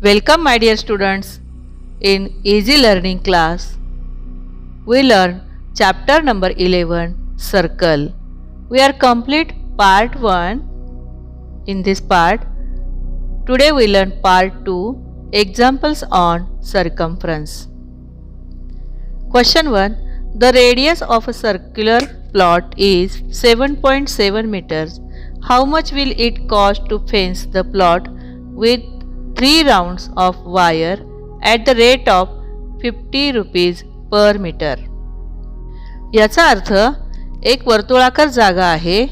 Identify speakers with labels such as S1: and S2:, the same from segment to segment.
S1: Welcome my dear students. In Easy Learning class, we learn chapter number 11, Circle. We are complete part 1. In this part, today we learn part 2, examples on circumference. Question 1. The radius of a circular plot is 7.7 meters. How much will it cost to fence the plot with 3 rounds of wire at the rate of 50 rupees per meter? याचा अर्थ एक वर्तुळाकार जागा आहे,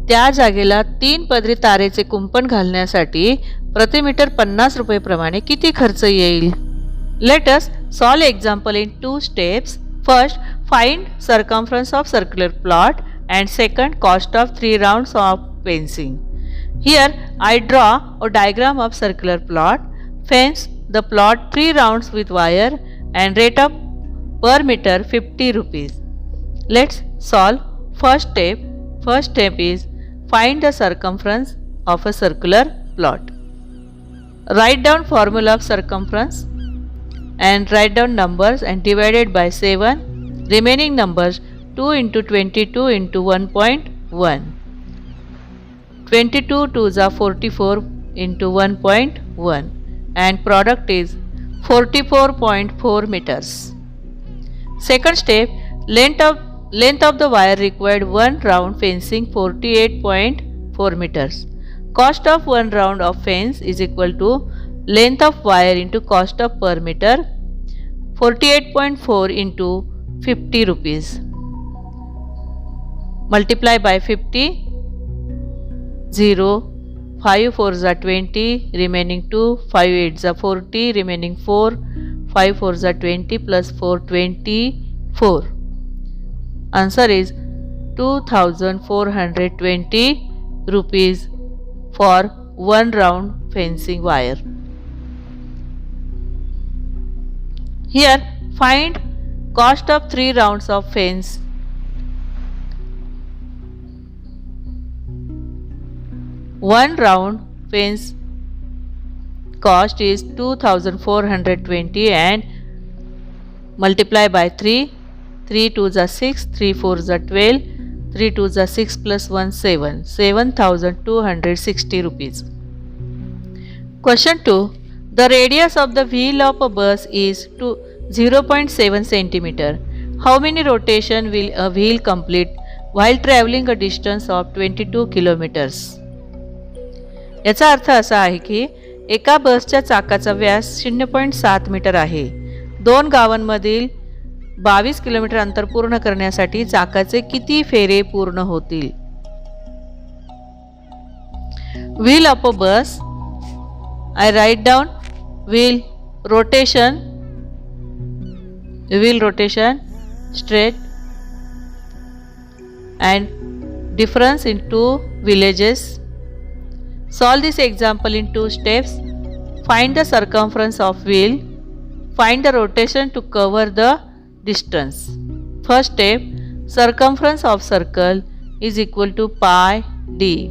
S1: त्या जागेला 3 पदरी तारेचे कुंपण घालण्यासाठी प्रति मीटर 50 रुपये प्रमाणे किती खर्च येईल? Let us solve example in 2 steps. First, find circumference of circular plot and second, cost of 3 rounds of fencing. Here I draw a diagram of circular plot. Fence the plot 3 rounds with wire and rate of per meter 50 rupees. Let's solve first step. First step is find the circumference of a circular plot. Write down formula of circumference and write down numbers and divided by 7. Remaining numbers 2 into 22 into 1.1. 22 2s are 44 into 1.1 and product is 44.4 meters. Second step, length of the wire required 1 round fencing 48.4 meters. Cost of 1 round of fence is equal to length of wire into cost of per meter 48.4 into 50 rupees. Multiply by 50. 0, 5 4s are 20, remaining 2, 5 8s are 40, remaining 4, 5 4s are 20 plus 4, 24. Answer is 2420 rupees for 1 round fencing wire. Here find cost of 3 rounds of fence. One round fence cost is 2420 and multiply by 3. 3 2s are 6, 3 4s are 12, 3 2s are 6 plus 1 7. 7260 rupees. Question 2. The radius of the wheel of a bus is 0.7 centimeter. How many rotation will a wheel complete while traveling a distance of 22 kilometers? याचा अर्थ असा आहे की एका बसच्या चाकाचा व्यास 0.7 metre आहे. 2 गावांमधील 22 kilometre अंतर पूर्ण करण्यासाठी चाकाचे किती फेरे पूर्ण होतील? Wheel of a bus. I write down wheel rotation straight and difference in 2 villages. Solve this example in 2 steps. Find the circumference of wheel. Find the rotation to cover the distance. First step, circumference of circle is equal to pi d.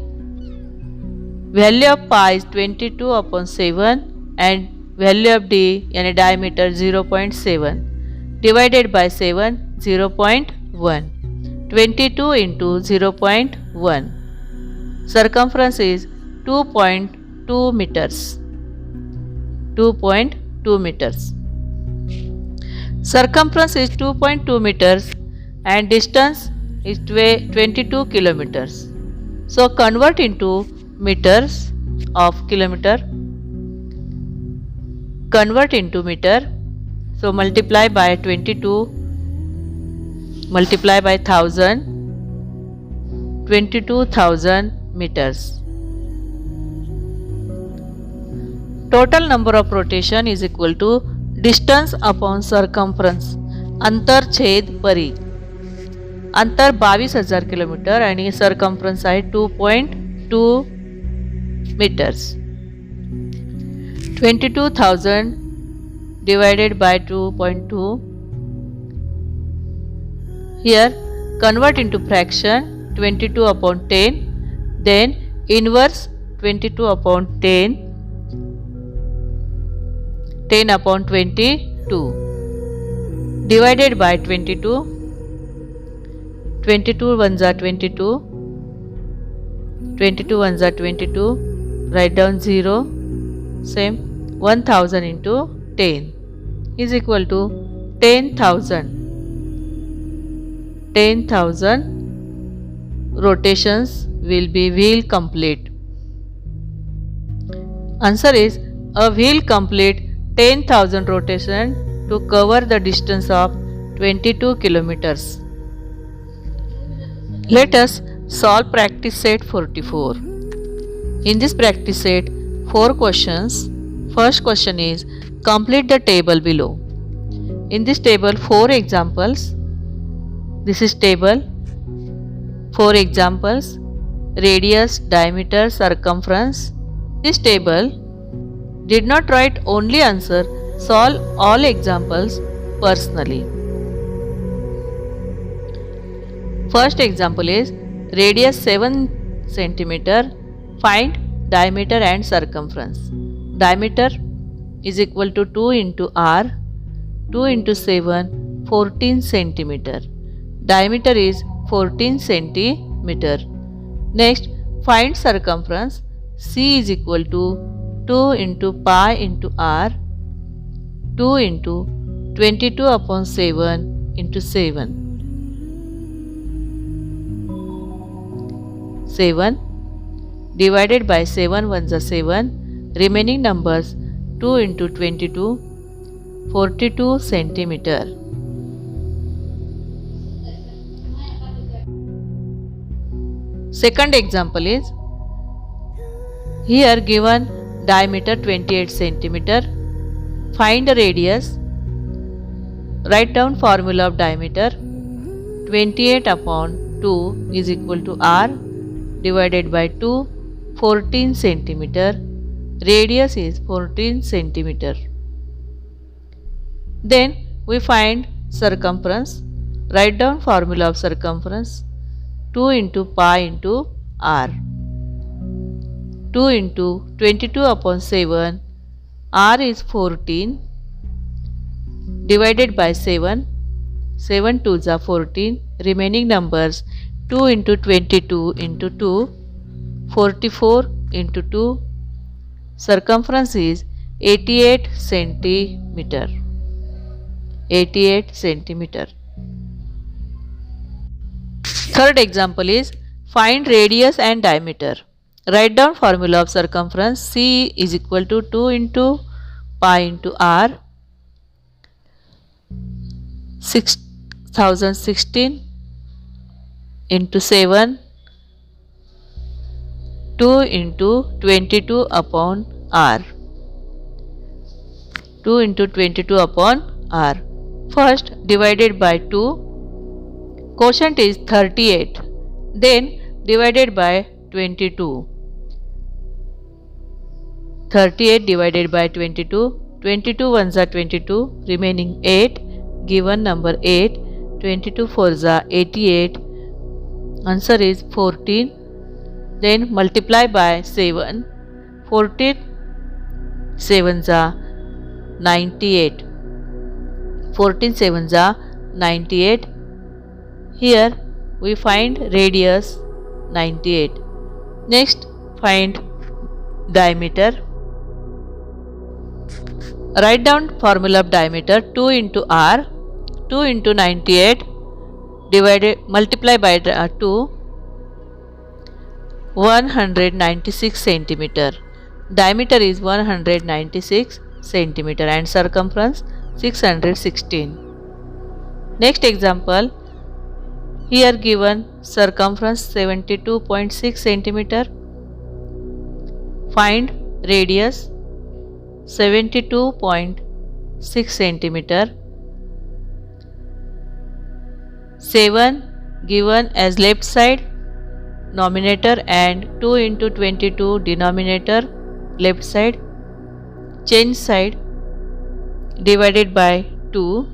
S1: Value of pi is 22 upon 7 and value of d yani diameter 0.7 divided by 7 0.1. 22 into 0.1. Circumference is 2.2 meters. 2.2 meters. Circumference is 2.2 meters and distance is 22 kilometers. So convert into meters of kilometer. Convert into meter. So multiply by 22. Multiply by 1000. 22,000 meters. Total number of rotation is equal to distance upon circumference. अंतर छेद परी. अंतर 22,000 kilometre आणि circumference आहे 2.2 meters. 22,000 divided by 2.2. Here convert into fraction 22 upon 10. Then inverse 22 upon 10 10 upon 22 divided by 22. 22 ones are 22, 22 ones are 22, write down 0, same. 1000 into 10 is equal to 10,000. 10,000 rotations will be wheel complete. Answer is a wheel complete 10,000 rotation to cover the distance of 22 kilometers. Let us solve practice set 44. In this practice set, 4 questions. First question is complete the table below. In this table, 4 examples. This is table. 4 examples: radius, diameter, circumference. This table did not write only answer, solve all examples personally. First example is radius 7 cm. Find diameter and circumference. Diameter is equal to 2 into r. 2 into 7, 14 cm. Diameter is 14 cm. Next, find circumference. C is equal to 2 into pi into r. 2 into 22 upon 7 into 7. 7 divided by 7 ones are 7. Remaining numbers 2 into 22, 42 centimeter. Second example is here given diameter 28 centimeter. Find the radius. Write down formula of diameter. 28 upon 2 is equal to r divided by 2, 14 centimeter. Radius is 14 centimeter. Then we find circumference. Write down formula of circumference. 2 into pi into r. 2 into 22 upon 7. R is 14 divided by 7. 7 2s are 14. Remaining numbers 2 into 22 into 2, 44 into 2. Circumference is 88 centimeter. 88 centimeter. Third example is find radius and diameter. Write down formula of circumference. C is equal to 2 into pi into r. 6016 into 7, 2 into 22 upon r. 2 into 22 upon r. First divided by 2. Quotient is 38. Then divided by 22. 38 divided by 22. 22 ones are 22. Remaining 8. Given number 8. 22 fours are 88. Answer is 14. Then multiply by 7. 14 sevens are 98. 14 sevens are 98. Here we find radius 98. Next, find diameter. Write down formula of diameter. 2 into r. 2 into 98 divided multiply by 2. 196 centimeter. Diameter is 196 centimeter and circumference 616. Next example. Here given circumference 72.6 centimeter. Find radius 72.6 centimeter. 7 given as left side numerator and 2 into 22 denominator left side. Change side. Divided by 2,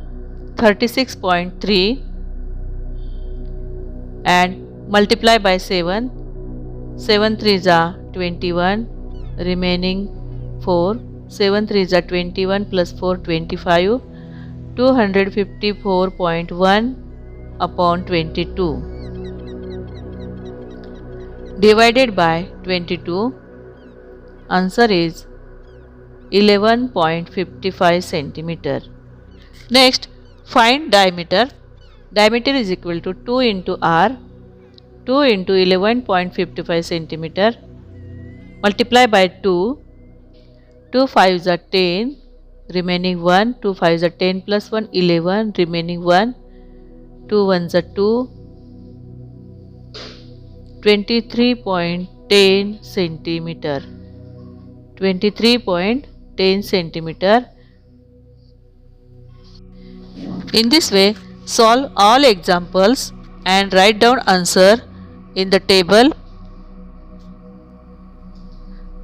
S1: 36.3 and multiply by 7. 7 3s are 21. Remaining 4. 7 3 is 21 plus 4 25. 254.1 upon 22 divided by 22. Answer is 11.55 centimeter. Next, find diameter. Diameter is equal to 2 into r. 2 into 11.55 centimeter multiply by 2. 2 5s are 10, remaining 1. 2 5s are 10 plus 1, 11, remaining 1. 2 1s are 2. 23.10 centimeter. 23.10 centimeter. In this way, solve all examples and write down answer in the table.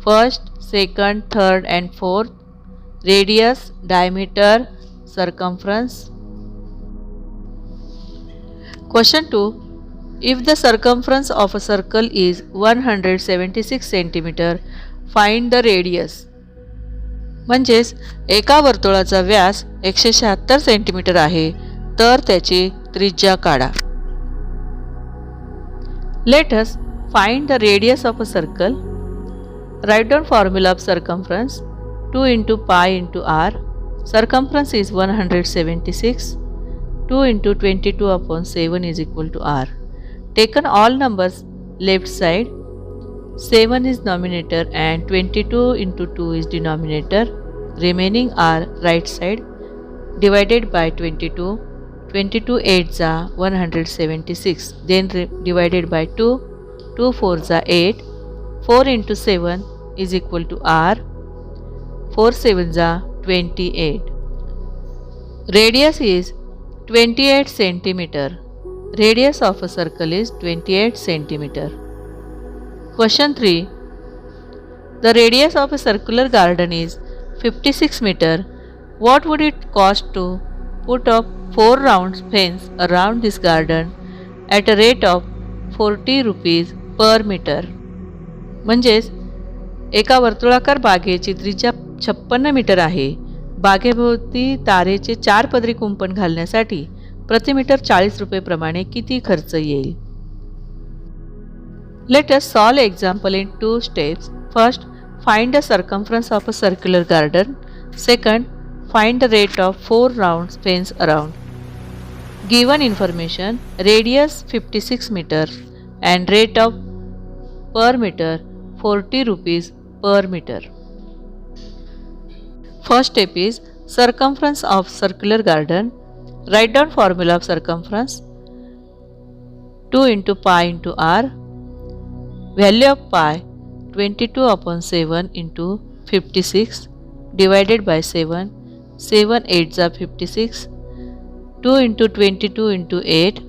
S1: First, second, third and fourth. Radius, diameter, circumference. Question 2. If the circumference of a circle is 176 centimeter, find the radius. म्हणजेच एका वर्तुळाचा व्यास 176 centimetre आहे तर त्याची त्रिज्या काढा. Let us find the radius of a circle. Write down formula of circumference. 2 into pi into r. Circumference is 176. 2 into 22 upon 7 is equal to r. Taken all numbers left side. 7 is numerator and 22 into 2 is denominator. Remaining are right side. Divided by 22. 22 8s are 176. Then divided by 2. 2 4s are 8. 4 into 7 is equal to r. 4 7s are 28. Radius is 28 centimeter. Radius of a circle is 28 centimeter. Question 3. The radius of a circular garden is 56 meter. What would it cost to put up 4 round fence around this garden at a rate of 40 rupees per meter? म्हणजेच एका वर्तुळाकार बागेची त्रिज्या 56 metre आहे. बागेभोवती तारेचे 4 पदरी कुंपण घालण्यासाठी प्रति मीटर 40 रुपये प्रमाणे किती खर्च येईल? Let us solve example in 2 steps. First, find the circumference of a circular garden. Second, find the rate of 4 rounds fence around. Given information, radius 56 meter and rate of per meter 40 rupees per meter. First step is circumference of circular garden. Write down formula of circumference. 2 into pi into r. Value of pi 22 upon 7 into 56 divided by 7. 7 8s are 56. 2 into 22 into 8.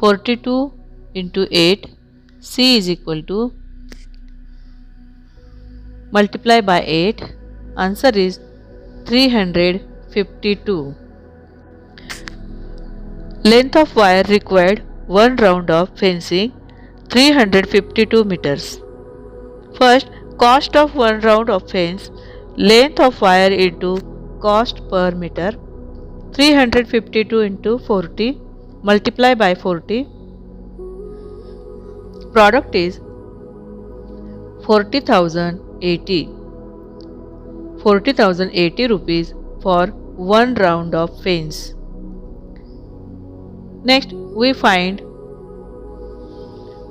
S1: 42 into 8. C is equal to multiply by 8. Answer is 352. Length of wire required 1 round of fencing 352 meters. First, cost of 1 round of fence, length of wire into cost per meter. 352 into 40 multiply by 40. Product is 40,080. 40,080 rupees for 1 round of fence. Next, we find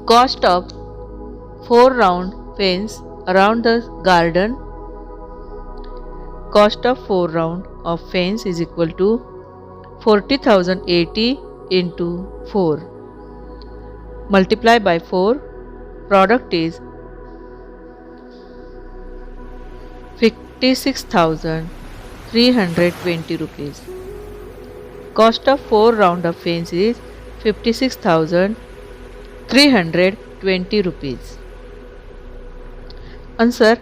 S1: cost of 4 round fence around the garden. Cost of 4 round of fence is equal to 40,080 into 4 multiply by 4. Product is 56,320 rupees. Cost of 4 round of fence is 56,320 rupees. Answer: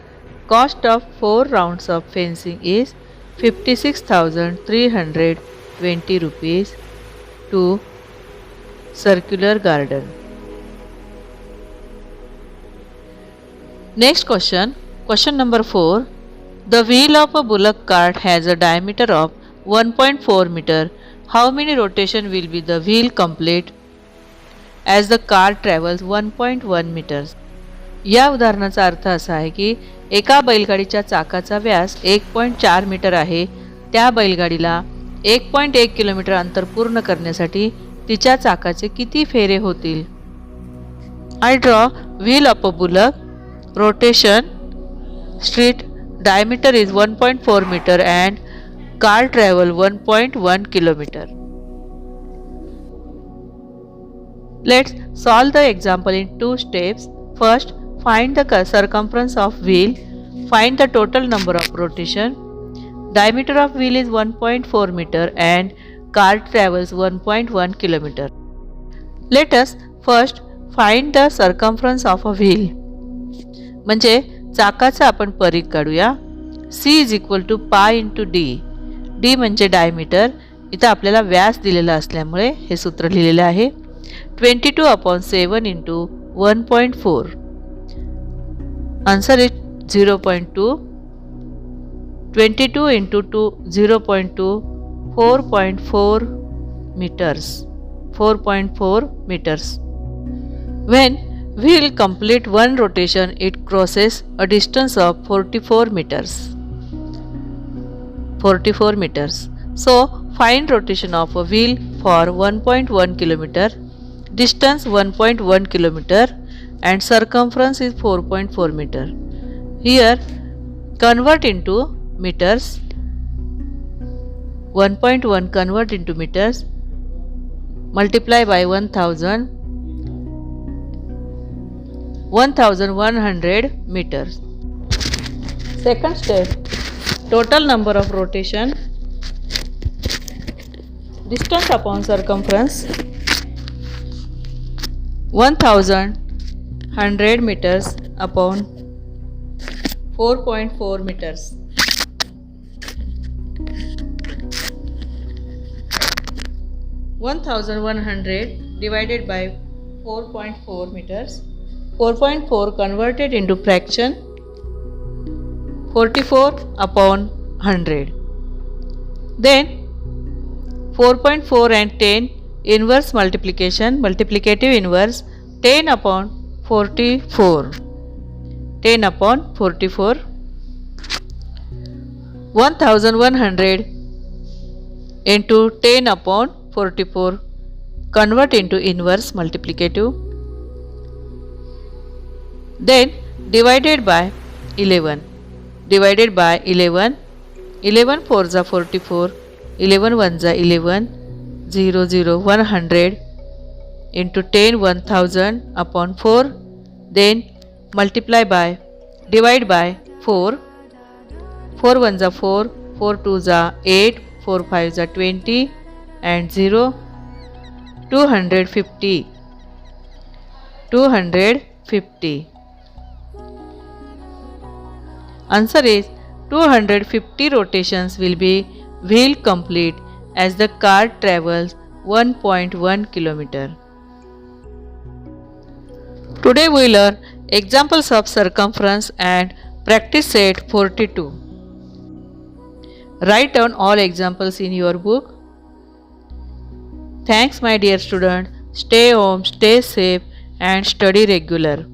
S1: cost of 4 rounds of fencing is 56,320 rupees to circular garden. Next question, question number 4. The wheel of a bullock cart has a diameter of 1.4 meter. How many rotation will be the wheel complete as the cart travels 1.1 meters? या उदाहरणाचा अर्थ असा आहे की एका बैलगाडीच्या चाकाचा व्यास 1.4 metre आहे. त्या बैलगाडीला 1.1 kilometre अंतर पूर्ण करण्यासाठी तिच्या चाकाचे किती फेरे होतील? I draw wheel of a bullock, rotation, street, diameter is 1.4 meter and car travel 1.1 kilometer. Let's solve the example in two steps. First, find the circumference of wheel. Find the total number of rotation. Diameter of wheel is 1.4 meter and car travels 1.1 kilometer. Let us first find the circumference of a wheel. म्हणजे चाकाचा आपण परिघ काढूया. C is equal to pi into D. D म्हणजे diameter. इथं आपल्याला व्यास दिलेला असल्यामुळे हे सूत्र लिहिलेले आहे. 22/7 into 1.4. Answer is 0.2. 22 into 0.2, 4.4 meters. 4.4 meters. When wheel complete one rotation, it crosses a distance of 44 meters. 44 meters. So, find rotation of a wheel for 1.1 kilometer, distance 1.1 kilometer and circumference is 4.4 meter. Here, convert into meters. 1.1 convert into meters. Multiply by 1000. 1100 meters. Second step, total number of rotation, distance upon circumference, 1100 meters upon 4.4 meters. 1100 divided by 4.4 meters. 4.4 converted into fraction, 44/100. Then 4.4 and 10 inverse multiplication, multiplicative inverse, 10/44. 10/44. 1100 into 10/44 convert into inverse multiplicative. Then divided by 11. Divided by 11. 11 4s are 44. 11 1s are 11. 0 0 100 into 10 1000 upon 4. Then multiply by, divide by 4. 4 1s are 4. 4 2s are 8. 4 5s are 20 and 0. 250. 250. Answer is 250 rotations will be wheel complete as the car travels 1.1 kilometer. Today we learn examples of circumference and practice set 42. Write down all examples in your book. Thanks my dear student. Stay home, stay safe and study regular.